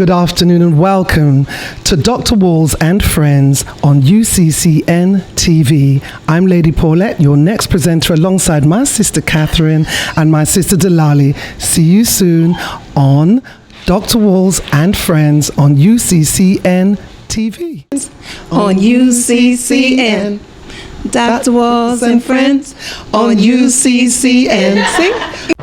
good afternoon and welcome to Dr. Walls and Friends on UCCN TV. I'm Lady Paulette, your next presenter alongside my sister Catherine and my sister Delali. See you soon on Dr. Walls and Friends on UCCN TV. On UCCN. Dr. Walls and Friends on UCCN. See?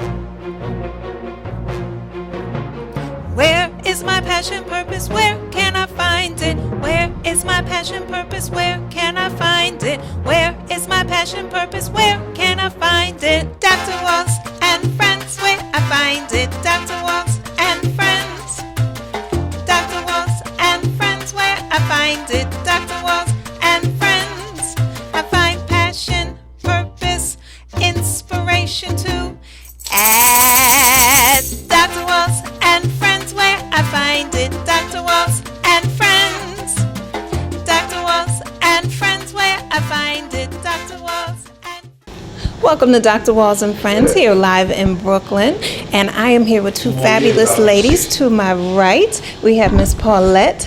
Where is my passion, purpose? Where can I find it? Where is my passion, purpose? Where can I find it? Where is my passion, purpose? Where can I find it? Dr. Walls and Friends, where I find it? Dr. Walls and Friends. Dr. Walls and Friends, where I find it? Dr. Walls and Friends. I find passion, purpose, inspiration too. At Dr. Walls and Friends, where I find it. Dr. Walls and Friends. Dr. Walls and Friends, where I find it. Dr. Walls and Welcome to Dr. Walls and Friends here live in Brooklyn. And I am here with two fabulous ladies. To my right, we have Miss Paulette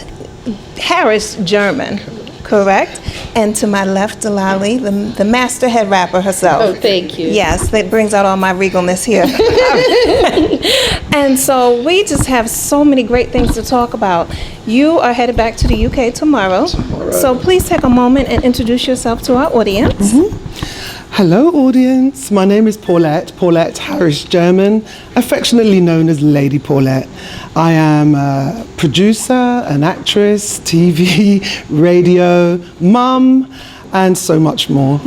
Harris German, correct? And to my left, Delali, the master head rapper herself. Oh, thank you. Yes, that brings out all my regalness here. And so we just have so many great things to talk about. You are headed back to the UK tomorrow. So please take a moment and introduce yourself to our audience. Hello audience, my name is Paulette Harris German, affectionately known as Lady Paulette. I am a producer, an actress, TV, radio, mum, and so much more.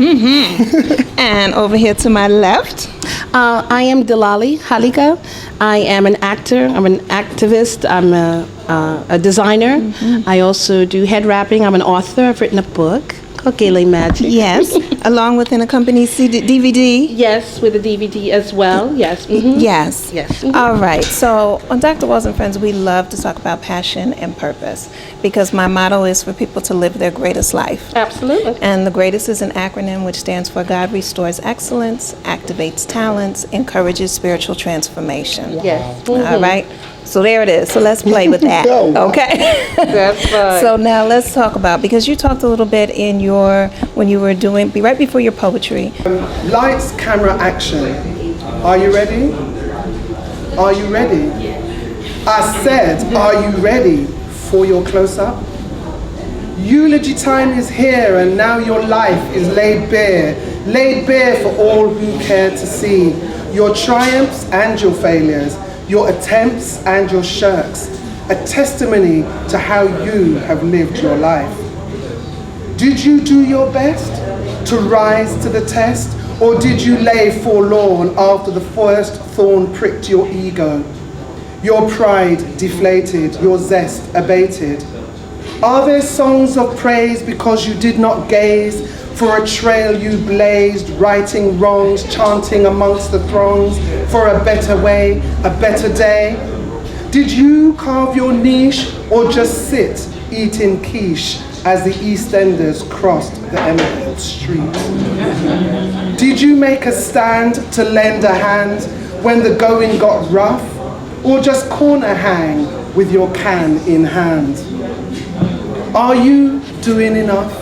And over here to my left, I am DELALI, HALIGAH. I am an actor, I'm an activist, I'm a designer. I also do head rapping, I'm an author, I've written a book called Gay Magic. yes, along with an accompanying DVD. Yes, with a DVD as well, yes. Yes. Yes. All right. So on Dr. Walls and Friends, we love to talk about passion and purpose because my motto is for people to live their greatest life. Absolutely. And the greatest is an acronym which stands for God restores excellence, activates talents, encourages spiritual transformation. Yes. All right. So there it is. So let's play with that. Okay. That's right. So now let's talk about, because you talked a little bit in your, when you were doing, right before your poetry. Lights, camera, action. Are you ready? Are you ready? I said, are you ready for your close-up? Eulogy time is here and now your life is laid bare for all who care to see. Your triumphs and your failures, your attempts and your shirks, a testimony to how you have lived your life. Did you do your best to rise to the test, or did you lay forlorn after the first thorn pricked your ego? Your pride deflated, your zest abated. Are there songs of praise because you did not gaze for a trail you blazed, righting wrongs, chanting amongst the throngs for a better way, a better day? Did you carve your niche or just sit eating quiche as the EastEnders crossed the Emerald Street? Did you make a stand to lend a hand when the going got rough, or just corner hang with your can in hand? Are you doing enough?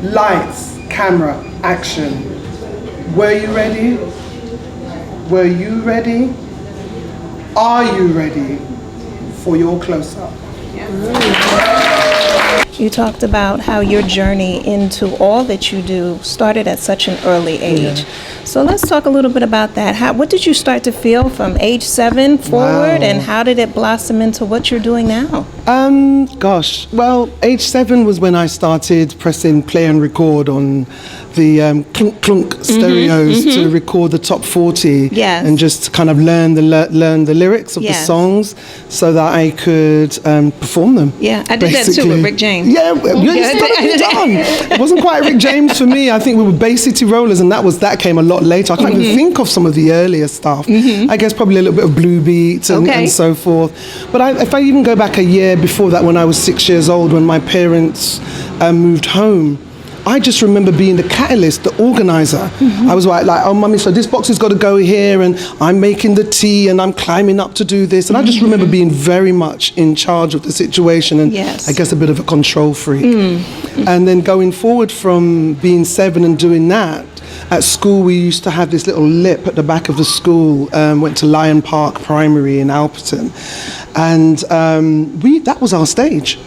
Lights, camera, action. Were you ready? Were you ready? Are you ready for your close-up? You talked about how your journey into all that you do started at such an early age. So let's talk a little bit about that. What did you start to feel from age 7 forward, and how did it blossom into what you're doing now? Gosh, well, age 7 was when I started pressing play and record on the clunk clunk stereos to record the top 40 and just kind of learn the lyrics of the songs so that I could perform them. Yeah, I did that too with Rick James. Yeah, you done. It wasn't quite Rick James for me. I think we were Bay City Rollers, and that came a lot later. I can't even think of some of the earlier stuff. I guess probably a little bit of Blue Beat and so forth. But if I even go back a year before that, when I was 6 years old, when my parents moved home, I just remember being the catalyst, the organizer. I was like, oh, mummy, so this box has got to go here, and I'm making the tea, and I'm climbing up to do this. And I just remember being very much in charge of the situation, and Yes. I guess a bit of a control freak. And then going forward from being 7 and doing that, at school we used to have this little lip at the back of the school. Went to Lion Park Primary in Alperton, and that was our stage.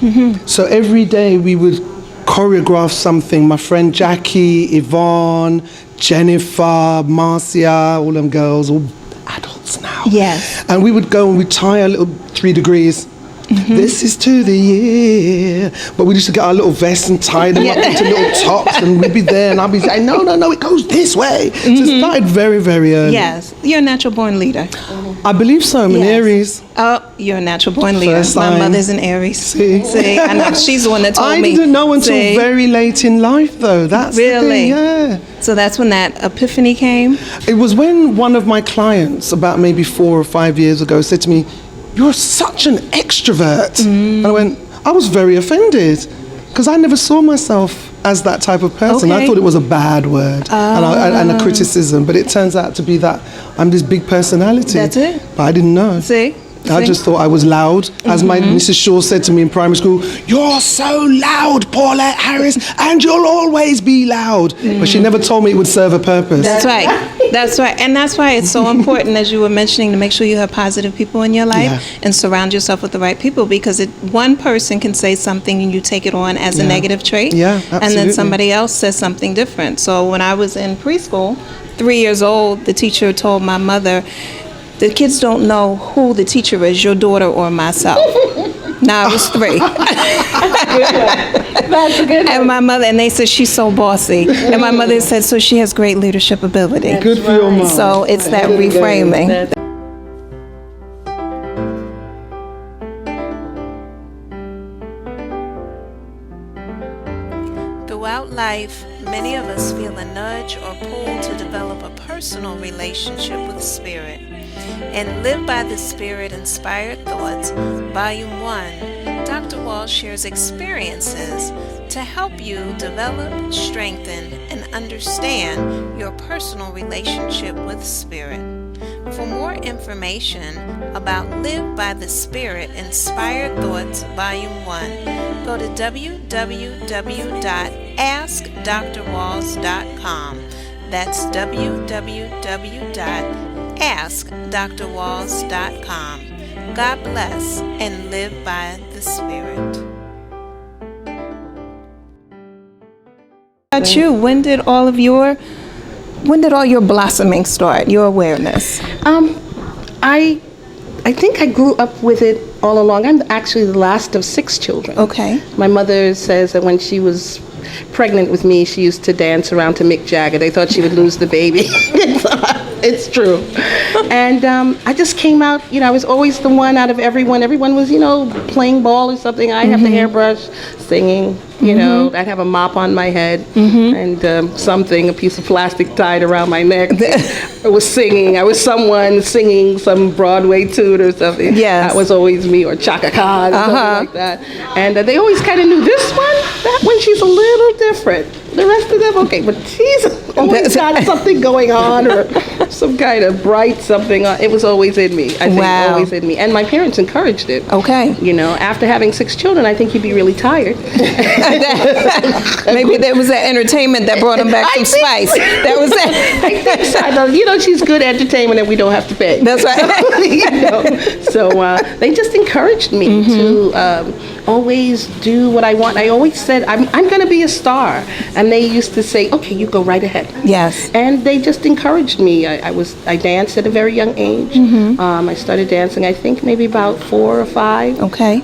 So every day we would choreograph something. My friend Jackie, Yvonne, Jennifer, Marcia, all them girls, all adults now. Yes. And we would go and we'd tie our little 3 degrees. This is to the year. But we used to get our little vests and tie them up into little tops, and we'd be there, and I'd be saying, no, it goes this way. So it started very, very early. Yes. You're a natural born leader. I believe so. I'm an Yes. Aries. Oh, you're a natural born leader. First My sign. mother's an Aries. See? I know. She's the one that told I me. didn't know until See? very late in life, though. That's the Really? thing, yeah. So that's when that epiphany came? It was when one of my clients, about maybe 4 or 5 years ago, said to me, "You're such an extrovert." And I was very offended, because I never saw myself as that type of person. Okay. I thought it was a bad word and a criticism, but it turns out to be that I'm this big personality. That's it. But I didn't know. See? I just thought I was loud. As my Mrs. Shaw said to me in primary school, "You're so loud, Paulette Harris, and you'll always be loud." But she never told me it would serve a purpose. That's right. That's right. And that's why it's so important, as you were mentioning, to make sure you have positive people in your life and surround yourself with the right people, because one person can say something and you take it on as a negative trait. Yeah, And then absolutely. somebody else says something different. So when I was in preschool, 3 years old, the teacher told my mother, "The kids don't know who the teacher is, your daughter or myself." Now I was 3. That's a good And my mother, and they said, "She's so bossy." And my mother said, "So she has great leadership ability." Good for your mom. So it's that reframing. Throughout life, many of us feel a nudge or pull to develop a personal relationship with Spirit. And Live by the Spirit Inspired Thoughts, Volume 1, Dr. Walsh shares experiences to help you develop, strengthen, and understand your personal relationship with Spirit. For more information about Live by the Spirit Inspired Thoughts Volume 1, go to www.askdrwalls.com. That's www.askdrwalls.com. God bless and live by the Spirit. About you, when did all your blossoming start, your awareness? I think I grew up with it all along. I'm actually the last of 6 children. Okay. My mother says that when she was pregnant with me, she used to dance around to Mick Jagger. They thought she would lose the baby. It's true. And I just came out, I was always the one out of everyone. Everyone was, playing ball or something. I have the hairbrush, singing, I'd have a mop on my head and a piece of plastic tied around my neck. I was singing. I was someone singing some Broadway tune or something. Yes. That was always me, or Chaka Khan, or something like that. And they always kind of knew this one, that one, she's a little different. The rest of them, okay, but she's always got something going on, or some kind of bright something. It was always in me. I think always in me. And my parents encouraged it. Okay. After having 6 children, I think you'd be really tired. Maybe there was that entertainment that brought them back some spice. That was it. I think so. She's good entertainment and we don't have to pay. That's right. So they just encouraged me to always do what I want. I always said, I'm going to be a star. And they used to say, okay, you go right ahead. Yes. And they just encouraged me. I danced at a very young age. I started dancing, I think, maybe about 4 or 5. Okay.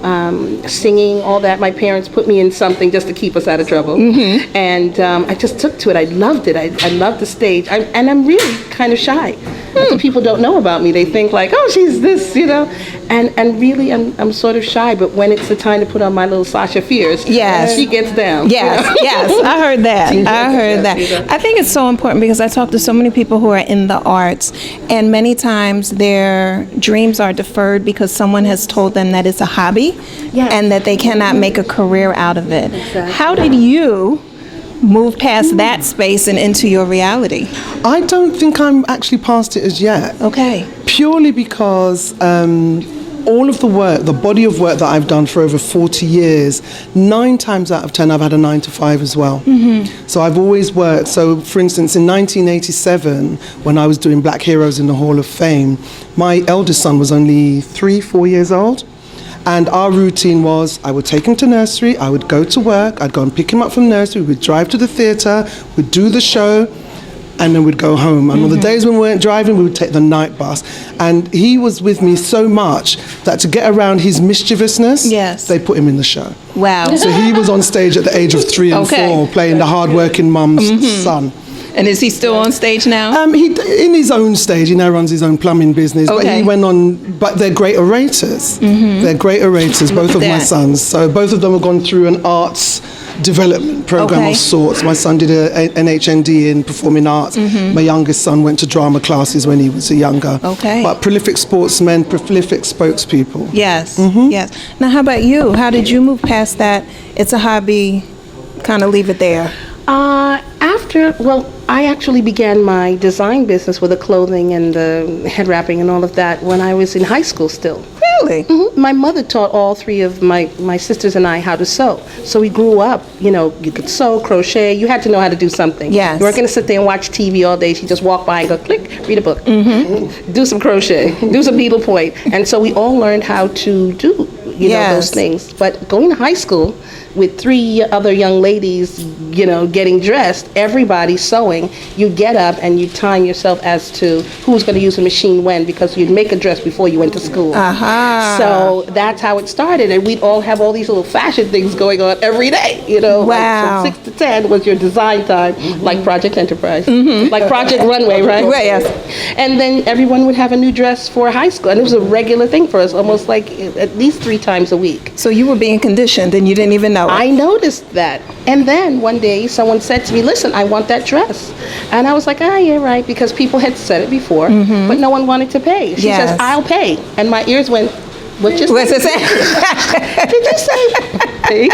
Singing, all that. My parents put me in something just to keep us out of trouble. And I just took to it. I loved it. I loved the stage. And I'm really kind of shy. That's what people don't know about me. They think like, oh, she's this, And really, I'm sort of shy. But when it's the time to put on my little Sasha Fierce, she gets down. Yes, yes, I heard that. I heard that. I think it's so important because I talk to so many people who are in the arts, and many times their dreams are deferred because someone has told them that it's a hobby and that they cannot make a career out of it. Exactly. How did you moved past that space and into your reality? I don't think I'm actually past it as yet. Okay. Purely because all of the work, the body of work that I've done for over 40 years, 9 times out of 10 I've had a 9 to 5 as well. So I've always worked. So for instance, in 1987, when I was doing Black Heroes in the Hall of Fame, my eldest son was only 3-4 years old. And our routine was, I would take him to nursery, I would go to work, I'd go and pick him up from nursery, we'd drive to the theatre, we'd do the show, and then we'd go home. And on the days when we weren't driving, we would take the night bus. And he was with me so much that to get around his mischievousness, Yes. they put him in the show. Wow. So he was on stage at the age of 3 and Okay. 4, playing the hard-working mum's son. And is he still on stage now? He in his own stage, he now runs his own plumbing business. But Okay. he went on. But they're great orators. They're great orators, both of my that. sons. So both of them have gone through an arts development program Okay. of sorts. My son did an HND in performing arts. My youngest son went to drama classes when he was younger. Okay. But prolific sportsmen, prolific spokespeople. Yes. Yes. Now, how about you? How did you move past that? It's a hobby. Kind of leave it there. I actually began my design business with the clothing and the head wrapping and all of that when I was in high school still. Really? My mother taught all 3 of my sisters and I how to sew. So we grew up, you could sew, crochet, you had to know how to do something. Yes. You weren't going to sit there and watch TV all day. She just walked by and go, click, read a book, do some crochet, do some needlepoint. And so we all learned how to do, Yes. those things. But going to high school with 3 other young ladies, getting dressed, everybody sewing, you get up and you time yourself as to who's going to use the machine when, because you'd make a dress before you went to school. So that's how it started, and we'd all have all these little fashion things going on every day, Wow. Like from 6 to 10 was your design time, like Project Enterprise, like Project Runway, right? Right, yes. And then everyone would have a new dress for high school, and it was a regular thing for us, almost like at least 3 times a week. So you were being conditioned and you didn't even know it. I noticed that. And then one day someone said to me, listen, I want that dress. And I was like, yeah, right, because people had said it before, but no one wanted to pay. She Yes. says, I'll pay. And my ears went, what you What's say? it say? Did you say pay?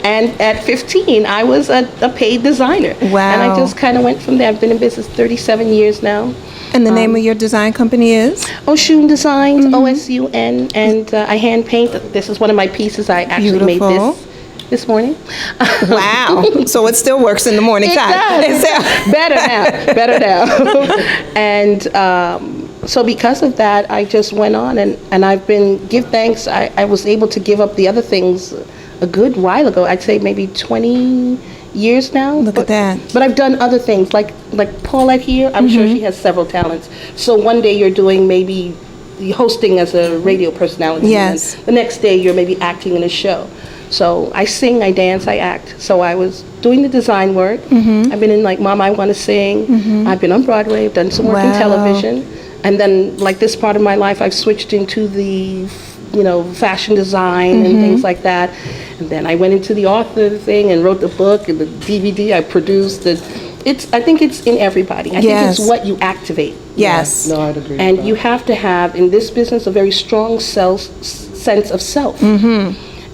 And at 15, I was a paid designer. Wow. And I just kind of went from there. I've been in business 37 years now. And the name of your design company is? Oshun Designs, OSUN, and I hand paint. This is one of my pieces. I actually Beautiful. made this morning. Wow. So it still works in the morning It time. does. Better now. And so because of that, I just went on and I've been, give thanks, I was able to give up the other things a good while ago. I'd say maybe 20 years now. Look at that. But I've done other things, like Paulette here, I'm sure she has several talents. So one day you're doing maybe hosting as a radio personality. Yes. And the next day you're maybe acting in a show. So I sing, I dance, I act. So I was doing the design work. I've been in like Mom, I Want to Sing. I've been on Broadway, I've done some work in Wow. television. And then like this part of my life, I've switched into the, fashion design and things like that. And then I went into the author thing and wrote the book and the DVD I produced. I think it's in everybody. I think Yes. it's what you activate. Yes. No, I'd agree. And you have to have, in this business, a very strong sense of self.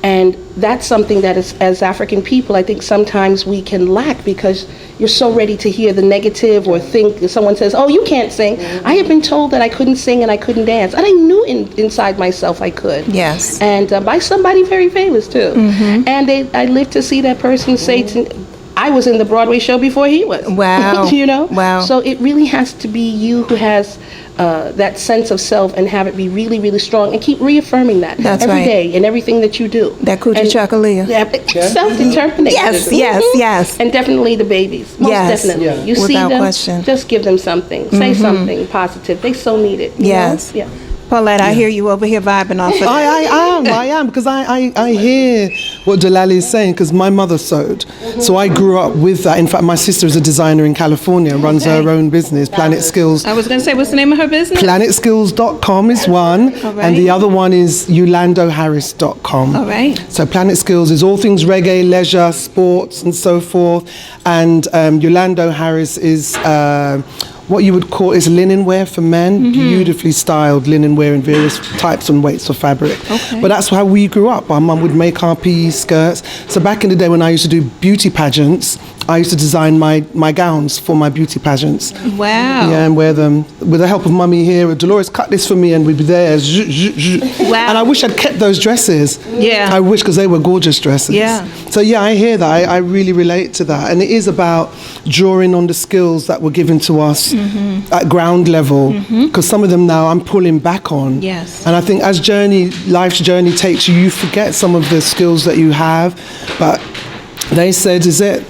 And that's something that as African people, I think sometimes we can lack because you're so ready to hear the negative or think if someone says, oh, you can't sing. I have been told that I couldn't sing and I couldn't dance. And I knew inside myself I could. Yes. And by somebody very famous too. And I lived to see that person say to I was in the Broadway show before he was. Wow. Wow. So it really has to be you who has that sense of self and have it be really, really strong and keep reaffirming that That's every right. day in everything that you do. That coochie And- chocolate. Yeah, self-determination. Yes, yes, yes. And definitely the babies. Most Yes. definitely. Yeah. You see Without them, question. just give them something. Say something positive. They so need it. you Yes. know? Yeah. Paulette, I hear you over here vibing off of I am, because I hear what Delali is saying, because my mother sewed. So I grew up with that. In fact, my sister is a designer in California, runs her own business, Planet Skills. I was going to say, what's the name of her business? PlanetSkills.com is one, All right. and the other one is YolandoHarris.com. All right. So Planet Skills is all things reggae, leisure, sports, and so forth. And Yolando Harris is what you would call is linen wear for men, beautifully styled linen wear in various types and weights of fabric. Okay. But that's how we grew up. Our mum would make our PE skirts. So back in the day when I used to do beauty pageants, I used to design my gowns for my beauty pageants. Wow. Yeah, and wear them with the help of mummy here. Dolores cut this for me and we'd be there. Wow. And I wish I'd kept those dresses. Yeah. I wish, because they were gorgeous dresses. Yeah. So yeah, I hear that. I really relate to that. And it is about drawing on the skills that were given to us at ground level. Because some of them now I'm pulling back on. Yes. And I think as life's journey takes you, you forget some of the skills that you have. But they said, is it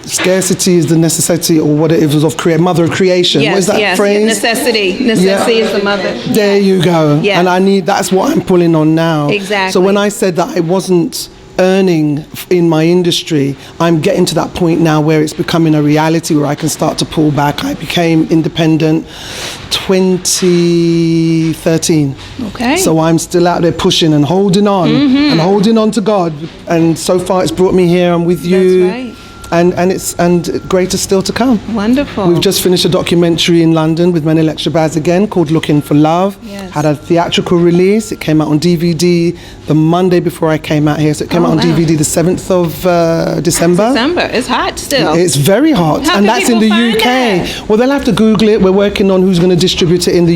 scarcity is the necessity, or what it was of mother of creation? Yes, what is that yes, phrase? Necessity. Necessity is the mother. There you go. Yes. And that's what I'm pulling on now. Exactly. So when I said that I wasn't earning in my industry, I'm getting to that point now where it's becoming a reality where I can start to pull back. I became independent 2013. Okay. So I'm still out there pushing and holding on and holding on to God. And so far it's brought me here. I'm with you. That's right. And greater still to come. Wonderful. We've just finished a documentary in London with Manny Lecturebaz again called Looking for Love. Yes. Had a theatrical release. It came out on DVD the Monday before I came out here. So it came out on DVD the 7th of December. December. It's hot still. It's very hot, How and can that's in the people find UK. that? Well, they'll have to Google it. We're working on who's going to distribute it in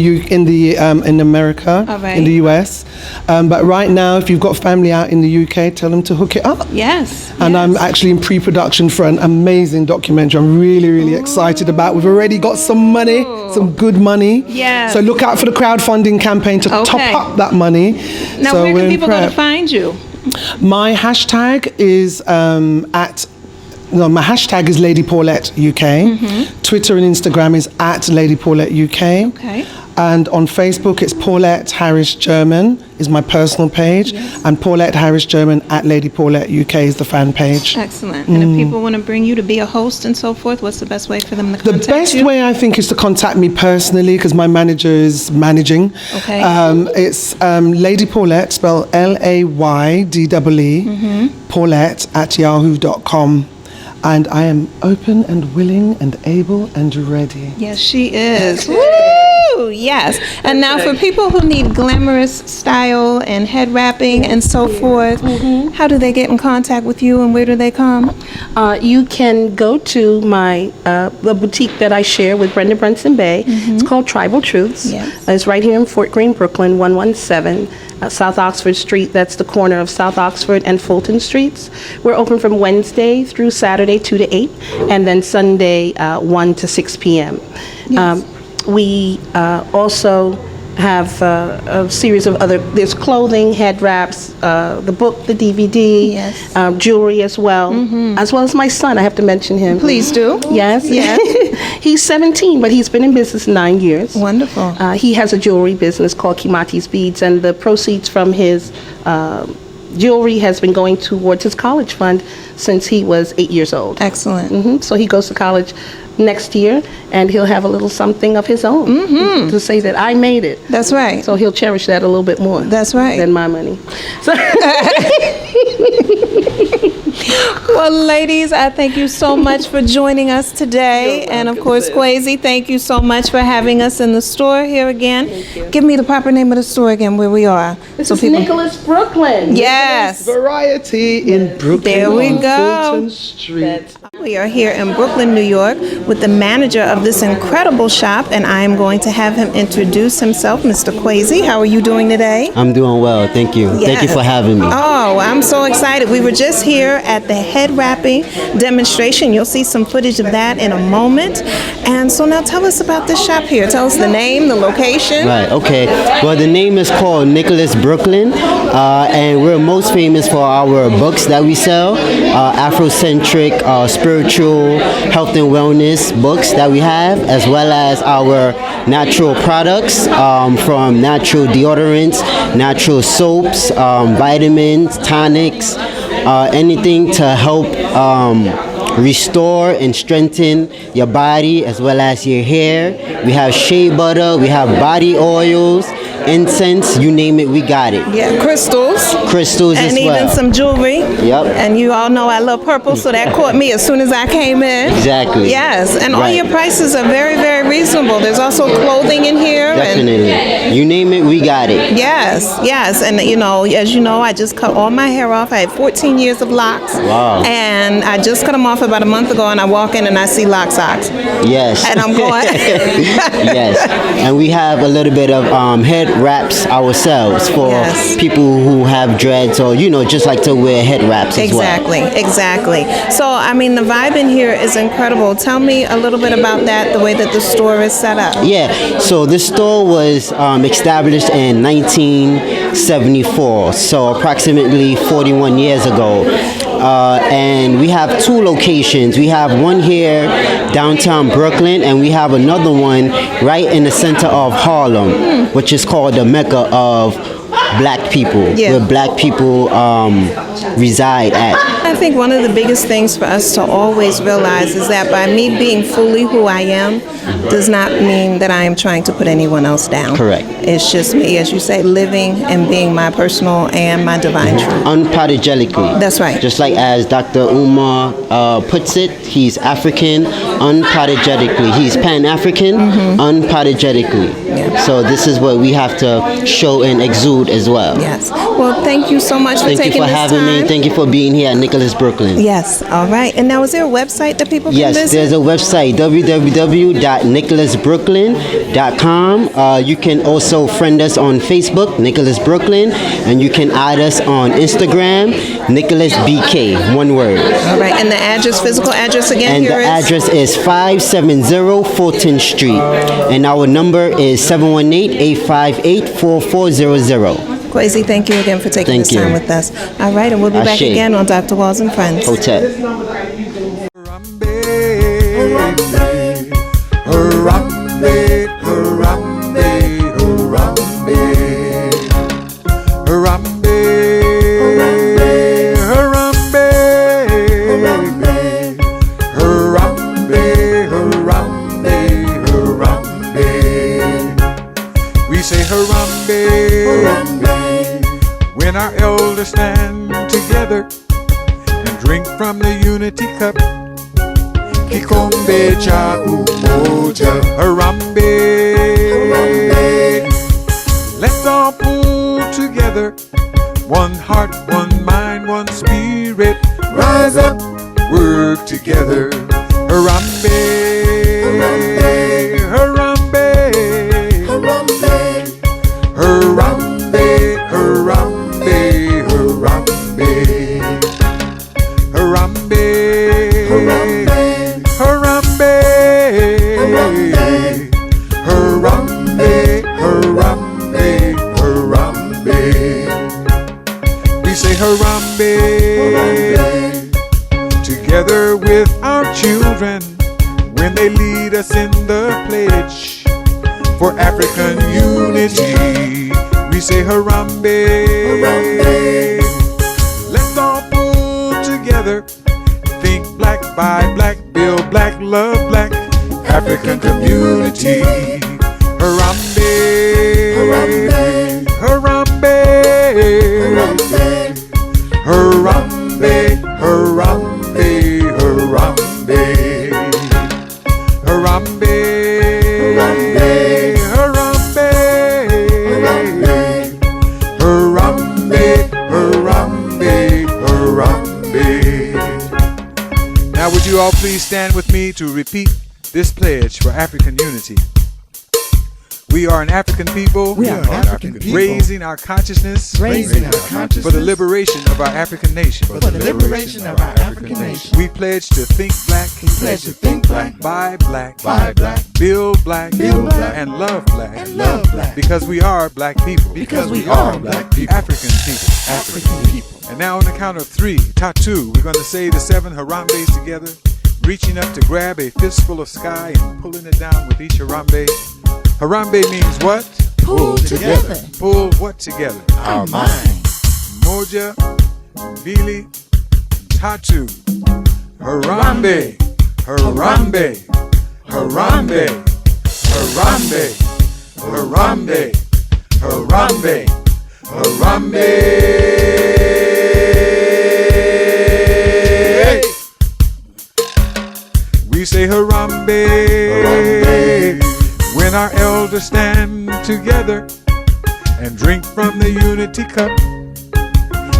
in America, All right. in the US. But right now, if you've got family out in the UK, tell them to hook it up. Yes. And yes. I'm actually in pre-production for an amazing documentary I'm really, really excited about. We've already got some money, some good money. Yes. So look out for the crowdfanding campaign to top up that money. Now, So where we're can in people go to prep. find you? My hashtag is my hashtag is Lady Paulette UK. Twitter and Instagram is at Lady Paulette UK. Okay. And on Facebook, it's Paulette Harris German is my personal page, and Paulette Harris German at Lady Paulette UK is the fan page. Excellent. And if people want to bring you to be a host and so forth, what's the best way for them to contact The best you? way, I think, is to contact me personally, because my manager is managing. Okay. It's Lady Paulette, spelled LAYDEE, Paulette at yahoo.com. And I am open and willing and able and ready. Yes, she is. Woo! Yes. And now for people who need glamorous style and head wrapping and so forth, how do they get in contact with you and where do they come? You can go to my the boutique that I share with Brenda Brunson Bay. It's called Tribal Truths. Yes. It's right here in Fort Greene, Brooklyn, 117 South Oxford Street. That's the corner of South Oxford and Fulton Streets. We're open from Wednesday through Saturday, 2 to 8, and then Sunday, 1 to 6 p.m. Yes. We also have a series of other, there's clothing, head wraps, the book, the DVD, Yes. Jewelry as well as my son. I have to mention him. Please do. Yes. Yes. He's 17, but he's been in business 9 years. Wonderful. He has a jewelry business called Kimati's Beads, and the proceeds from his jewelry has been going towards his college fund since he was 8 years old. Excellent. So he goes to college next year, and he'll have a little something of his own to say that I made it. That's right. So he'll cherish that a little bit more. That's right. Than my money. So Well, ladies, I thank you so much for joining us today. And of course, Kwesi, thank you so much for having us in the store here again. Give me the proper name of the store again, where we are. this is Nicholas Brooklyn. Yes. Variety in Brooklyn. There we on go. Fulton Street. We are here in Brooklyn, New York, with the manager of this incredible shop, and I am going to have him introduce himself, Mr. Kwesi. How are you doing today? I'm doing well, thank you. Thank you for having me. Oh, I'm so excited. We were just here at the head wrapping demonstration. You'll see some footage of that in a moment. And so now tell us about this shop here. Tell us the name, the location. Right, okay. Well, the name is called Nicholas Brooklyn, and we're most famous for our books that we sell, Afrocentric, spiritual, health and wellness books that we have, as well as our natural products, from natural deodorants, natural soaps, vitamins, tonics, anything to help restore and strengthen your body as well as your hair. We have shea butter, we have body oils, incense, you name it, we got it. Yeah, crystals. crystals. Crystals and as well. even some jewelry. Yep. And you all know I love purple, so that caught me as soon as I came in. Exactly. Yes, and all Right. your prices are very, very reasonable. There's also clothing in here. Definitely. You name it, we got it. Yes, yes, and you know, as you know, I just cut all my hair off. I had 14 years of locks. Wow. And I just cut them off about a month ago, and I walk in and I see lock socks. Yes. And I'm going. Yes. And we have a little bit of head wraps ourselves for Yes. people who have dreads or, you know, just like to wear head wraps as well. Exactly. So, I mean, the vibe in here is incredible. Tell me a little bit about that, the way that the store is set up. Yeah, so the store was established in 1974, so approximately 41 years ago. And we have two locations. We have one here downtown Brooklyn, and we have another one right in the center of Harlem, which is called the Mecca of Black people, where Black people reside at. I think one of the biggest things for us to always realize is that by me being fully who I am does not mean that I am trying to put anyone else down. Correct. It's just me, as you say, living and being my personal and my divine truth. Unapologetically. That's right. Just like as Dr. Umar puts it, he's African unapologetically. He's Pan-African unapologetically. Yeah. So this is what we have to show and exude as well. Yes. Well, thank you so much for Thank taking you for this having time. me. Thank you for being here at Nicholas Brooklyn. Yes. All right. And now, is there a website that people can Yes, visit? there's a website, www.nicholasbrooklyn.com. You can also friend us on Facebook, Nicholas Brooklyn, and you can add us on Instagram, Nicholas BK, one word. All right. And the address, physical address again And here the is? address is 570 Fulton Street. And our number is 718-858-4400. Kwesi, thank you again for taking Thank this you. time with us. All right. And we'll be back Ashe. again on Dr. Walls and Friends. Hotel. We say Harambe, when our elders stand together and drink from the unity cup. Kikombe cha Umoja, Harambe. Let's all pull together, one heart, one mind, one spirit. Rise up, work together, Harambe, Harambe, Harambe, Harambe, Harambe, Harambe, Harambe, Harambe, Harambe, Harambe, Harambe, Harambe. We say Harambe, together with our children when they lead us in the pledge for African unity. We say Harambe, let's all pull together, think black, buy black, build black, love black, African community. Harambe, Harambe, Harambe, Harambe, Harambe, Harambe, Harambe, Harambe, Harambe, Harambe, Harambe. Now would you all please stand with me to repeat this pledge for African unity? We are an African people. We are an African people. Raising our consciousness. For the liberation of our African nation. For the liberation of our African nation. We pledge to think black. We pledge to think black. Buy black. Buy black. Build black. Build black. And love black. And love black. Because we are black people. Because we are black people. African people. African people. And now on the count of 3, tattoo, we're going to say the 7 Harambes together, reaching up to grab a fistful of sky and pulling it down with each Harambe. Harambe means what? Pull together. Pull what together? Our minds. Umoja, Vili, Tatu. Harambe, Harambe, Harambe, Harambe, Harambe, Harambe, Harambe. We say Harambe, Harambe. when our elders stand together and drink from the unity cup.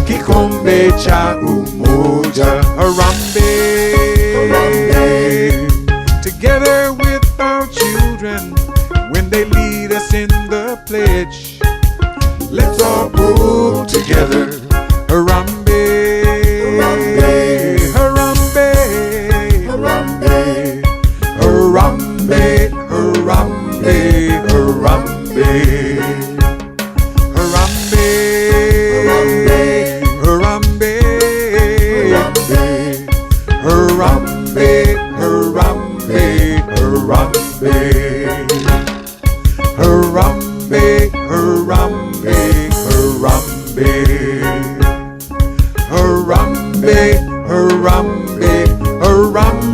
Kikombe cha Umoja. Harambe, Harambe. together with our children when they lead us in the pledge. Let's all pull together. Harambe, Harambe. Harambe, Harambe, Harambe, Harambe, Harambe, Harambe, Harambe, Harambe, Harambe, Harambe, Harambe, Harambe, Harambe, Harambe, Harambe, Harambe.